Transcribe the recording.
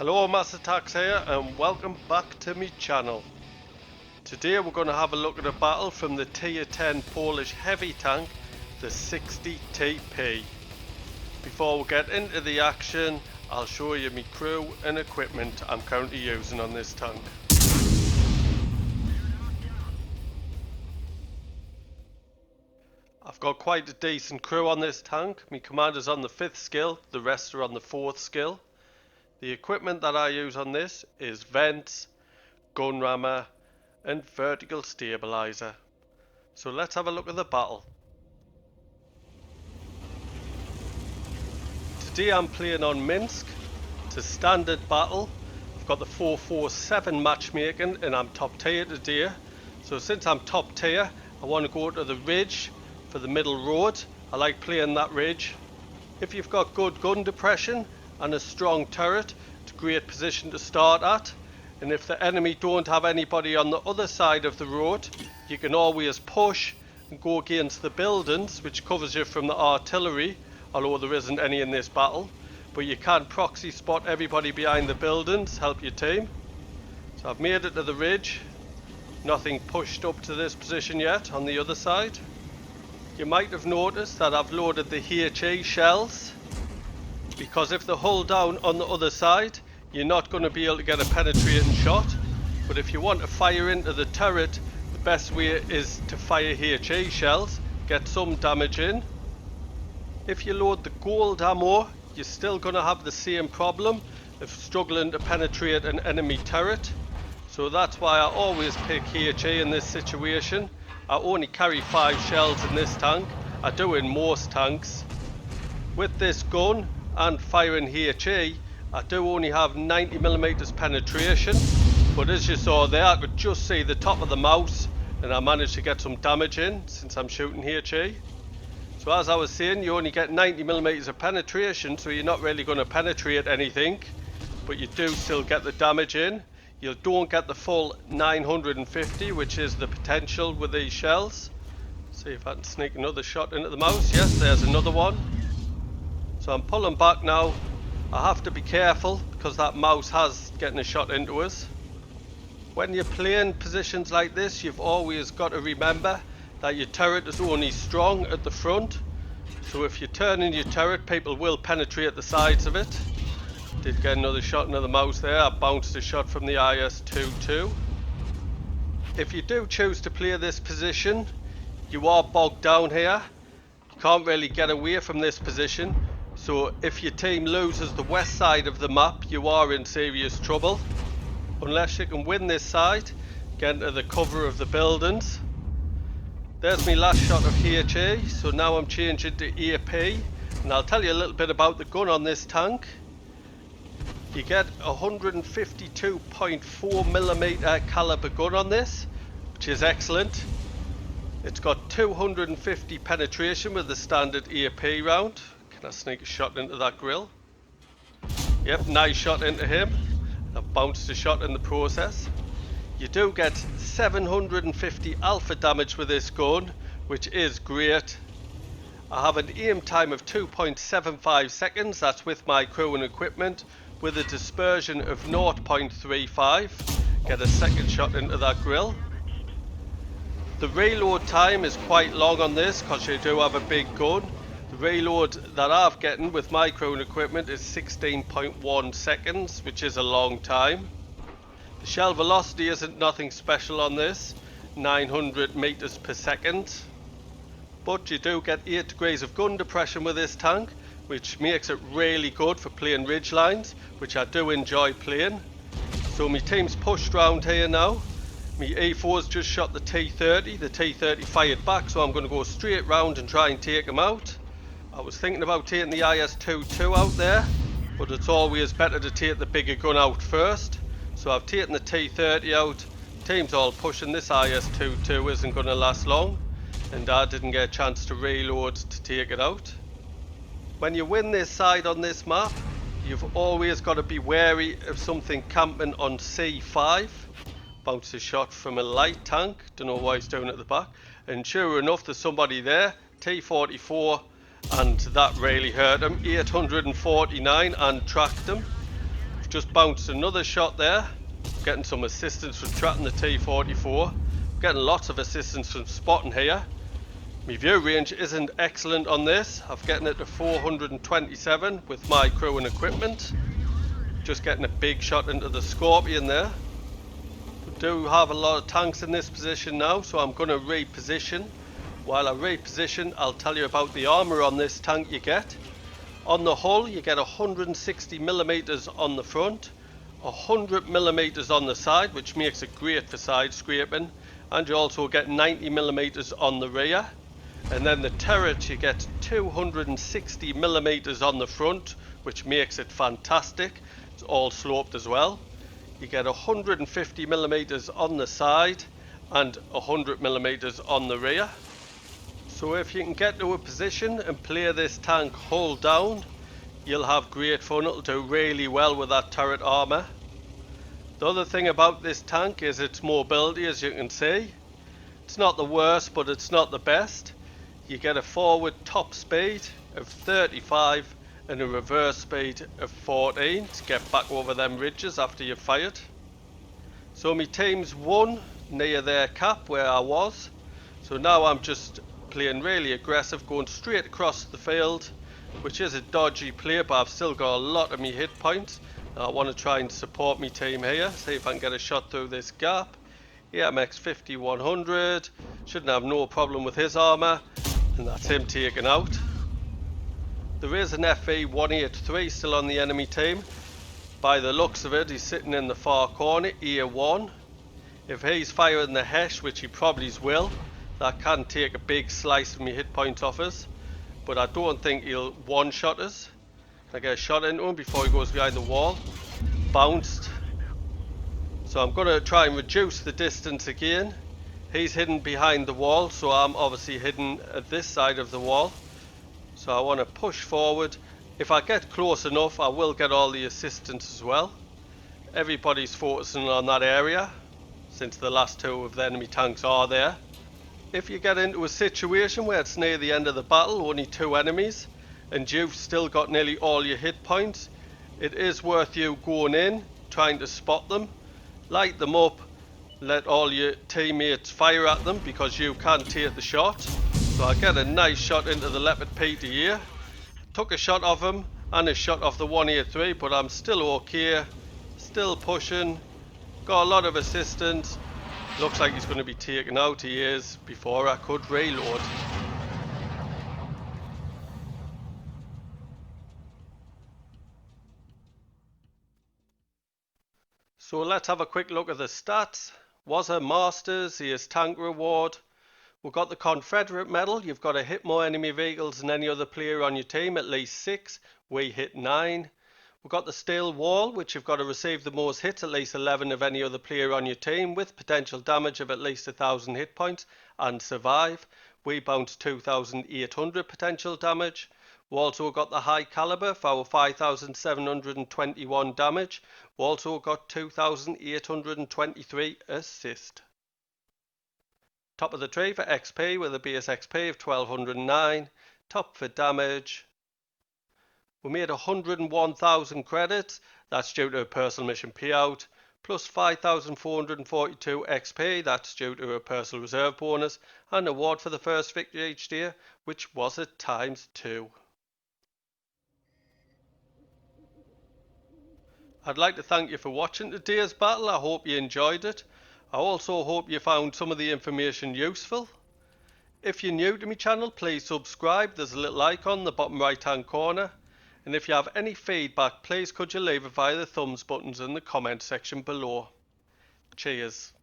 Hello, Master Tax here and welcome back to my channel. Today we're going to have a look at a battle from the Tier 10 Polish heavy tank, the 60 TP. Before we get into the action, I'll show you my crew and equipment I'm currently using on this tank. I've got quite a decent crew on this tank. My commander's on the 5th skill, the rest are on the 4th skill. The equipment that I use on this is vents, gun rammer and vertical stabilizer. So let's have a look at the battle. Today I'm playing on Minsk. It's a standard battle. I've got the 447 matchmaking and I'm top tier today. So since I'm top tier, I want to go to the ridge for the middle road. I like playing that ridge. If you've got good gun depression and a strong turret, it's a great position to start at. And if the enemy don't have anybody on the other side of the road, you can always push and go against the buildings, which covers you from the artillery, although there isn't any in this battle. But you can proxy spot everybody behind the buildings, help your team. So I've made it to the ridge. Nothing pushed up to this position yet on the other side. You might have noticed that I've loaded the HE shells, because if they hold down on the other side, you're not going to be able to get a penetrating shot. But if you want to fire into the turret, the best way is to fire HE shells, get some damage in. If you load the gold ammo, you're still going to have the same problem of struggling to penetrate an enemy turret. So that's why I always pick HE in this situation. I only carry 5 shells in this tank. I do in most tanks. With this gun and firing HE, I do only have 90mm penetration, but as you saw there, I could just see the top of the mouse and I managed to get some damage in since I'm shooting HE. So as I was saying, you only get 90mm of penetration, so you're not really going to penetrate anything, but you do still get the damage in. You don't get the full 950, which is the potential with these shells. See if I can sneak another shot into the mouse. Yes, there's another one. So I'm pulling back now. I have to be careful because that mouse has getting a shot into us. When you're playing positions like this, you've always got to remember that your turret is only strong at the front. So if you're turning your turret, people will penetrate the sides of it. Did get another shot into the mouse there. I bounced a shot from the IS-22. If you do choose to play this position, you are bogged down here. You can't really get away from this position. So if your team loses the west side of the map, you are in serious trouble. Unless you can win this side, get into the cover of the buildings. There's my last shot of HE, so now I'm changing to AP. And I'll tell you a little bit about the gun on this tank. You get a 152.4mm caliber gun on this, which is excellent. It's got 250 penetration with the standard AP round. Can I sneak a shot into that grill? Yep, nice shot into him. I've bounced a shot in the process. You do get 750 alpha damage with this gun, which is great. I have an aim time of 2.75 seconds, that's with my crew and equipment, with a dispersion of 0.35. Get a second shot into that grill. The reload time is quite long on this because you do have a big gun. The reload that I've getting with my crew and equipment is 16.1 seconds, which is a long time. The shell velocity isn't nothing special on this, 900 meters per second. But you do get 8 degrees of gun depression with this tank, which makes it really good for playing ridge lines, which I do enjoy playing. So my team's pushed round here now. My E4's just shot the T30. The T30 fired back, so I'm going to go straight round and try and take him out. I was thinking about taking the IS-22 out there, but it's always better to take the bigger gun out first. So I've taken the T30 out. Team's all pushing. This IS-22 isn't going to last long, and I didn't get a chance to reload to take it out. When you win this side on this map, you've always got to be wary of something camping on C5. Bounced a shot from a light tank, don't know why he's doing it at the back, and sure enough there's somebody there, T44, and that really hurt him. 849 and tracked him. just bounced another shot there. Getting some assistance from tracking the T-44. Getting lots of assistance from spotting here. My view range isn't excellent on this. I'm getting it to 427 with my crew and equipment. Just getting a big shot into the Scorpion there. We do have a lot of tanks in this position now, so I'm going to reposition. While I reposition, I'll tell you about the armour on this tank you get. On the hull, you get 160mm on the front, 100mm on the side, which makes it great for side scraping, and you also get 90mm on the rear. And then the turret, you get 260mm on the front, which makes it fantastic. It's all sloped as well. You get 150mm on the side and 100mm on the rear. So if you can get to a position and play this tank hull down, you'll have great fun. It'll do really well with that turret armour. The other thing about this tank is its mobility, as you can see. It's not the worst, but it's not the best. You get a forward top speed of 35 and a reverse speed of 14 to get back over them ridges after you've fired. So my team's won near their cap where I was. So now I'm just playing really aggressive, going straight across the field, which is a dodgy play, but I've still got a lot of me hit points. Now I want to try and support my team here, see if I can get a shot through this gap. EMX 5100, shouldn't have no problem with his armour, and that's him taken out. There is an FE 183 still on the enemy team. By the looks of it, he's sitting in the far corner, E1. If he's firing the Hesh, which he probably will, that can take a big slice of me hit points off us. But I don't think he'll one-shot us. Can I get a shot into him before he goes behind the wall? Bounced. So I'm going to try and reduce the distance again. He's hidden behind the wall, so I'm obviously hidden at this side of the wall. So I want to push forward. If I get close enough, I will get all the assistance as well. Everybody's focusing on that area, since the last two of the enemy tanks are there. If you get into a situation where it's near the end of the battle, only two enemies, and you've still got nearly all your hit points, it is worth you going in, trying to spot them, light them up, let all your teammates fire at them because you can't take the shot. So I get a nice shot into the Leopard PTA, took a shot off him and a shot off the 183, but I'm still okay, still pushing, got a lot of assistance. Looks like he's going to be taken out. He is, before I could reload. So let's have a quick look at the stats. Was a Masters, he is tank reward. We've got the Confederate medal. You've got to hit more enemy vehicles than any other player on your team, at least 6. We hit 9. We've got the steel wall, which you've got to receive the most hits, at least 11 of any other player on your team, with potential damage of at least 1,000 hit points, and survive. We bounced 2,800 potential damage. We also got the high caliber for our 5,721 damage. We also got 2,823 assist. Top of the tree for XP with a base XP of 1,209. Top for damage. We made 101,000 credits, that's due to a personal mission payout, plus 5,442 XP, that's due to a personal reserve bonus, and award for the first victory each day, which was at ×2. I'd like to thank you for watching today's battle. I hope you enjoyed it. I also hope you found some of the information useful. If you're new to my channel, please subscribe. There's a little icon in the bottom right hand corner. And if you have any feedback, please could you leave it via the thumbs buttons in the comment section below. Cheers.